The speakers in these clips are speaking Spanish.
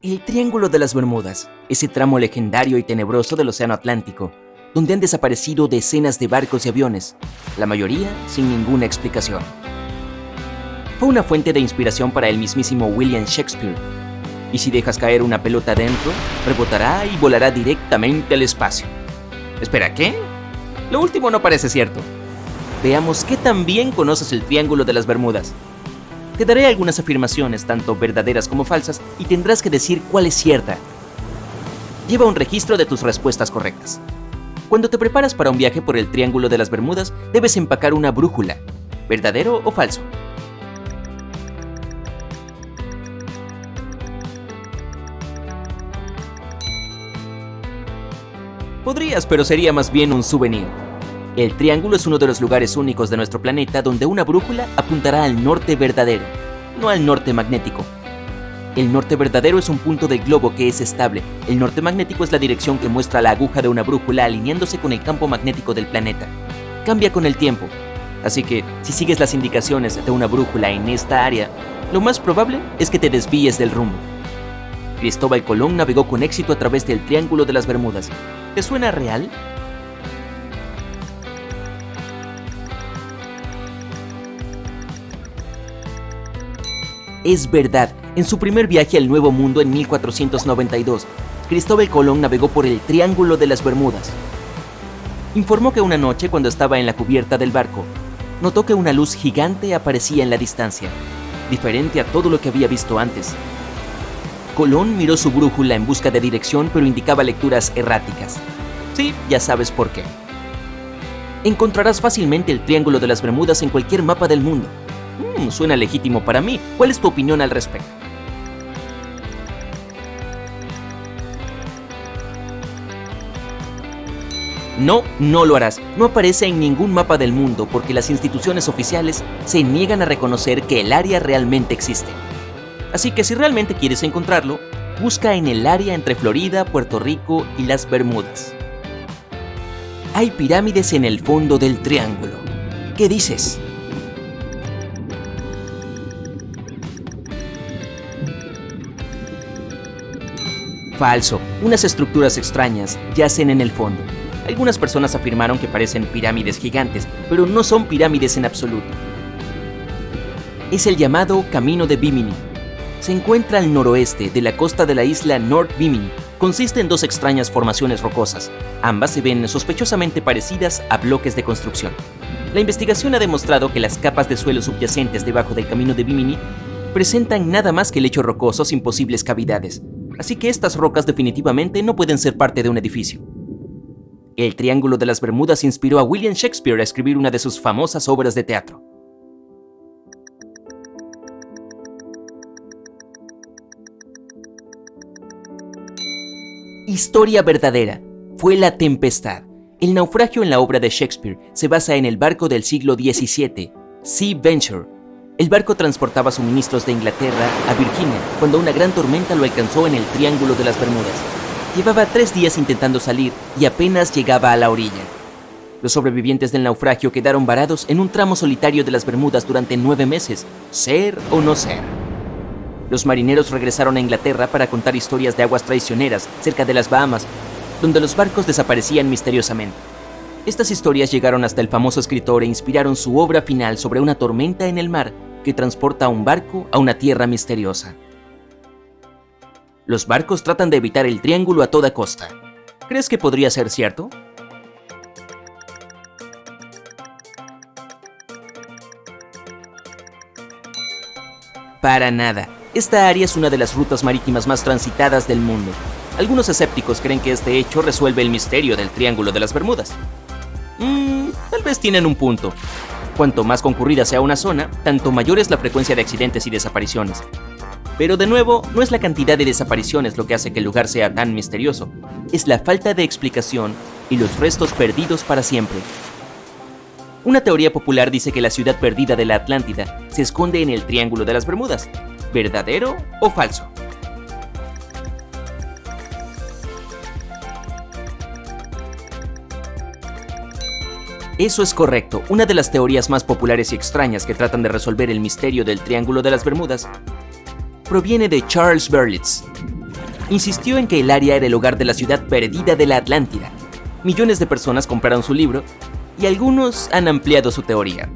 El Triángulo de las Bermudas, ese tramo legendario y tenebroso del Océano Atlántico, donde han desaparecido decenas de barcos y aviones, la mayoría sin ninguna explicación. Fue una fuente de inspiración para el mismísimo William Shakespeare. Y si dejas caer una pelota dentro, rebotará y volará directamente al espacio. Espera, ¿qué? Lo último no parece cierto. Veamos qué tan bien conoces el Triángulo de las Bermudas. Te daré algunas afirmaciones, tanto verdaderas como falsas, y tendrás que decir cuál es cierta. Lleva un registro de tus respuestas correctas. Cuando te preparas para un viaje por el Triángulo de las Bermudas, debes empacar una brújula. ¿Verdadero o falso? Podrías, pero sería más bien un souvenir. El Triángulo es uno de los lugares únicos de nuestro planeta donde una brújula apuntará al norte verdadero, no al norte magnético. El norte verdadero es un punto del globo que es estable. El norte magnético es la dirección que muestra la aguja de una brújula alineándose con el campo magnético del planeta. Cambia con el tiempo. Así que, si sigues las indicaciones de una brújula en esta área, lo más probable es que te desvíes del rumbo. Cristóbal Colón navegó con éxito a través del Triángulo de las Bermudas. ¿Te suena real? Es verdad, en su primer viaje al Nuevo Mundo en 1492, Cristóbal Colón navegó por el Triángulo de las Bermudas. Informó que una noche, cuando estaba en la cubierta del barco, notó que una luz gigante aparecía en la distancia, diferente a todo lo que había visto antes. Colón miró su brújula en busca de dirección, pero indicaba lecturas erráticas. Sí, ya sabes por qué. Encontrarás fácilmente el Triángulo de las Bermudas en cualquier mapa del mundo. Suena legítimo para mí. ¿Cuál es tu opinión al respecto? No, no lo harás. No aparece en ningún mapa del mundo porque las instituciones oficiales se niegan a reconocer que el área realmente existe. Así que si realmente quieres encontrarlo, busca en el área entre Florida, Puerto Rico y las Bermudas. Hay pirámides en el fondo del triángulo. ¿Qué dices? Falso. Unas estructuras extrañas yacen en el fondo. Algunas personas afirmaron que parecen pirámides gigantes, pero no son pirámides en absoluto. Es el llamado Camino de Bimini. Se encuentra al noroeste de la costa de la isla North Bimini. Consiste en dos extrañas formaciones rocosas. Ambas se ven sospechosamente parecidas a bloques de construcción. La investigación ha demostrado que las capas de suelo subyacentes debajo del Camino de Bimini presentan nada más que lecho rocoso sin posibles cavidades. Así que estas rocas definitivamente no pueden ser parte de un edificio. El Triángulo de las Bermudas inspiró a William Shakespeare a escribir una de sus famosas obras de teatro. Historia verdadera. Fue la tempestad. El naufragio en la obra de Shakespeare se basa en el barco del siglo XVII, Sea Venture. El barco transportaba suministros de Inglaterra a Virginia cuando una gran tormenta lo alcanzó en el Triángulo de las Bermudas. Llevaba 3 días intentando salir y apenas llegaba a la orilla. Los sobrevivientes del naufragio quedaron varados en un tramo solitario de las Bermudas durante 9 meses, ser o no ser. Los marineros regresaron a Inglaterra para contar historias de aguas traicioneras cerca de las Bahamas, donde los barcos desaparecían misteriosamente. Estas historias llegaron hasta el famoso escritor e inspiraron su obra final sobre una tormenta en el mar que transporta a un barco a una tierra misteriosa. Los barcos tratan de evitar el triángulo a toda costa. ¿Crees que podría ser cierto? Para nada. Esta área es una de las rutas marítimas más transitadas del mundo. Algunos escépticos creen que este hecho resuelve el misterio del Triángulo de las Bermudas. Tal vez tienen un punto. Cuanto más concurrida sea una zona, tanto mayor es la frecuencia de accidentes y desapariciones. Pero de nuevo, no es la cantidad de desapariciones lo que hace que el lugar sea tan misterioso. Es la falta de explicación y los restos perdidos para siempre. Una teoría popular dice que la ciudad perdida de la Atlántida se esconde en el Triángulo de las Bermudas. ¿Verdadero o falso? Eso es correcto. Una de las teorías más populares y extrañas que tratan de resolver el misterio del Triángulo de las Bermudas proviene de Charles Berlitz. Insistió en que el área era el hogar de la ciudad perdida de la Atlántida. Millones de personas compraron su libro y algunos han ampliado su teoría.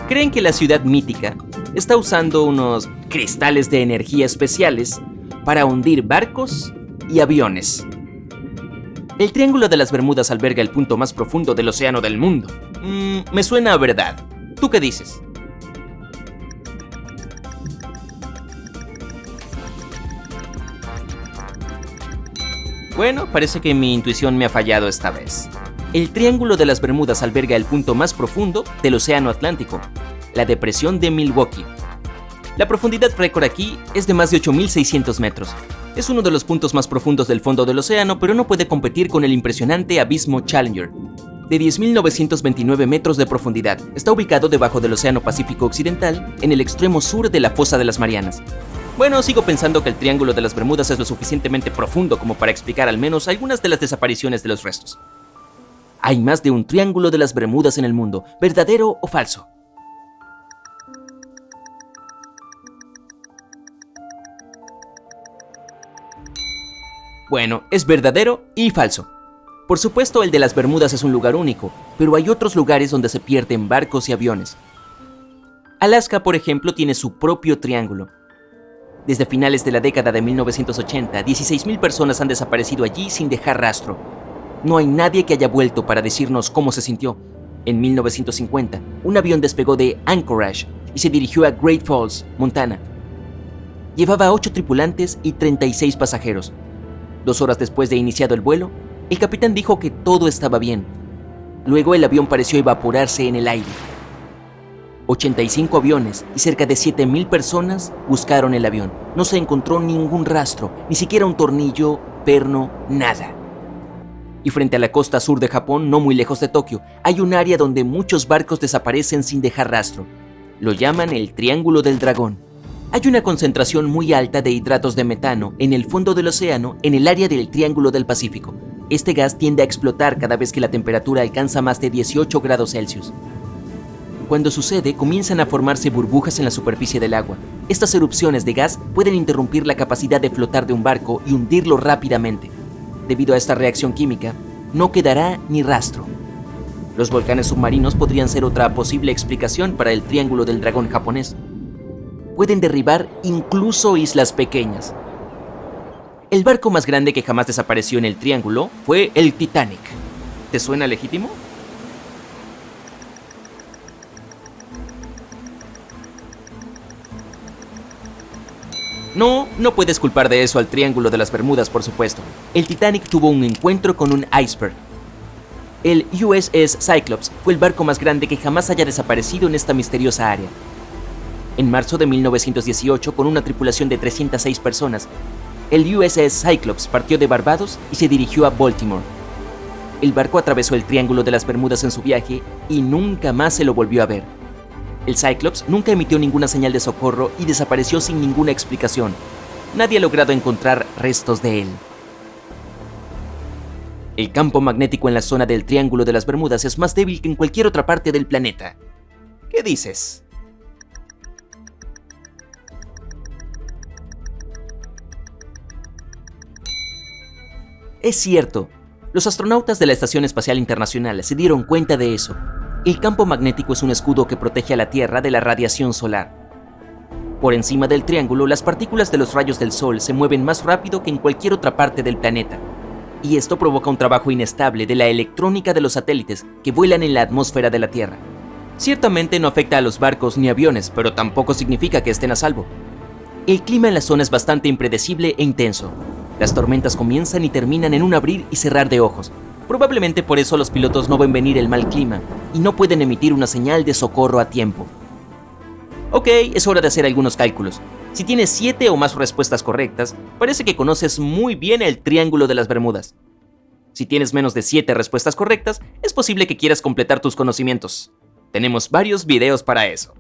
Creen que la ciudad mítica está usando unos cristales de energía especiales para hundir barcos y aviones. El Triángulo de las Bermudas alberga el punto más profundo del océano del mundo. Me suena a verdad. ¿Tú qué dices? Bueno, parece que mi intuición me ha fallado esta vez. El Triángulo de las Bermudas alberga el punto más profundo del océano Atlántico, la depresión de Milwaukee. La profundidad récord aquí es de más de 8.600 metros. Es uno de los puntos más profundos del fondo del océano, pero no puede competir con el impresionante abismo Challenger, de 10.929 metros de profundidad. Está ubicado debajo del Océano Pacífico Occidental, en el extremo sur de la Fosa de las Marianas. Bueno, sigo pensando que el Triángulo de las Bermudas es lo suficientemente profundo como para explicar al menos algunas de las desapariciones de los restos. Hay más de un Triángulo de las Bermudas en el mundo, ¿verdadero o falso? Bueno, es verdadero y falso. Por supuesto, el de las Bermudas es un lugar único, pero hay otros lugares donde se pierden barcos y aviones. Alaska, por ejemplo, tiene su propio triángulo. Desde finales de la década de 1980, 16.000 personas han desaparecido allí sin dejar rastro. No hay nadie que haya vuelto para decirnos cómo se sintió. En 1950, un avión despegó de Anchorage y se dirigió a Great Falls, Montana. Llevaba 8 tripulantes y 36 pasajeros. 2 horas después de iniciado el vuelo, el capitán dijo que todo estaba bien. Luego el avión pareció evaporarse en el aire. 85 aviones y cerca de 7.000 personas buscaron el avión. No se encontró ningún rastro, ni siquiera un tornillo, perno, nada. Y frente a la costa sur de Japón, no muy lejos de Tokio, hay un área donde muchos barcos desaparecen sin dejar rastro. Lo llaman el Triángulo del Dragón. Hay una concentración muy alta de hidratos de metano en el fondo del océano en el área del Triángulo del Pacífico. Este gas tiende a explotar cada vez que la temperatura alcanza más de 18 grados Celsius. Cuando sucede, comienzan a formarse burbujas en la superficie del agua. Estas erupciones de gas pueden interrumpir la capacidad de flotar de un barco y hundirlo rápidamente. Debido a esta reacción química, no quedará ni rastro. Los volcanes submarinos podrían ser otra posible explicación para el Triángulo del Dragón japonés. Pueden derribar incluso islas pequeñas. El barco más grande que jamás desapareció en el Triángulo fue el Titanic. ¿Te suena legítimo? No puedes culpar de eso al Triángulo de las Bermudas, por supuesto. El Titanic tuvo un encuentro con un iceberg. El USS Cyclops fue el barco más grande que jamás haya desaparecido en esta misteriosa área. En marzo de 1918, con una tripulación de 306 personas, el USS Cyclops partió de Barbados y se dirigió a Baltimore. El barco atravesó el Triángulo de las Bermudas en su viaje y nunca más se lo volvió a ver. El Cyclops nunca emitió ninguna señal de socorro y desapareció sin ninguna explicación. Nadie ha logrado encontrar restos de él. El campo magnético en la zona del Triángulo de las Bermudas es más débil que en cualquier otra parte del planeta. ¿Qué dices? Es cierto, los astronautas de la Estación Espacial Internacional se dieron cuenta de eso. El campo magnético es un escudo que protege a la Tierra de la radiación solar. Por encima del triángulo, las partículas de los rayos del Sol se mueven más rápido que en cualquier otra parte del planeta. Y esto provoca un trabajo inestable de la electrónica de los satélites que vuelan en la atmósfera de la Tierra. Ciertamente no afecta a los barcos ni aviones, pero tampoco significa que estén a salvo. El clima en la zona es bastante impredecible e intenso. Las tormentas comienzan y terminan en un abrir y cerrar de ojos. Probablemente por eso los pilotos no ven venir el mal clima y no pueden emitir una señal de socorro a tiempo. Ok, es hora de hacer algunos cálculos. Si tienes 7 o más respuestas correctas, parece que conoces muy bien el Triángulo de las Bermudas. Si tienes menos de 7 respuestas correctas, es posible que quieras completar tus conocimientos. Tenemos varios videos para eso.